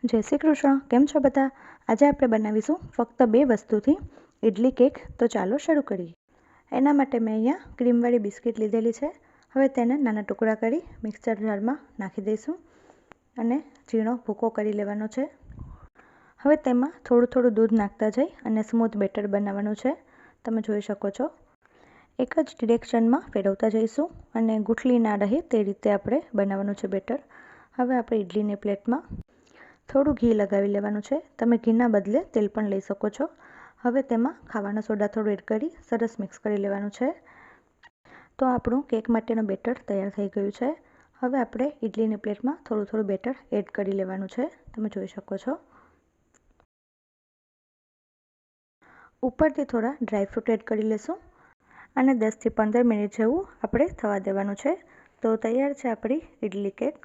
જય શ્રી કૃષ્ણ. કેમ છો બધા? આજે આપણે બનાવીશું ફક્ત 2 વસ્તુથી ઇડલી કેક. તો ચાલો શરૂ કરીએ. એના માટે મેં અહીંયા ક્રીમવાળી બિસ્કિટ લીધેલી છે. હવે તેને નાના ટુકડા કરી મિક્સર જારમાં નાખી દઈશું અને ઝીણો ભૂકો કરી લેવાનો છે. હવે તેમાં થોડું થોડું દૂધ નાખતા જઈ અને સ્મૂથ બેટર બનાવવાનું છે. તમે જોઈ શકો છો. એક જ ડિરેક્શનમાં ફેરવતા જઈશું અને ગુઠલી ના રહે તે રીતે આપણે બનાવવાનું છે બેટર. હવે આપણે ઇડલીની પ્લેટમાં થોડું ઘી લગાવી લેવાનું છે. તમે ઘીના બદલે તેલ પણ લઈ શકો છો. હવે તેમાં ખાવાનો સોડા થોડું એડ કરી સરસ મિક્સ કરી લેવાનું છે. તો આપણું કેક માટેનું બેટર તૈયાર થઈ ગયું છે. હવે આપણે ઇડલીની પ્લેટમાં થોડું થોડું બેટર એડ કરી લેવાનું છે. તમે જોઈ શકો છો. ઉપરથી થોડા ડ્રાયફ્રૂટ એડ કરી લેશું અને 10 થી 15 મિનિટ જેવું આપણે થવા દેવાનું છે. તો તૈયાર છે આપણી ઇડલી કેક.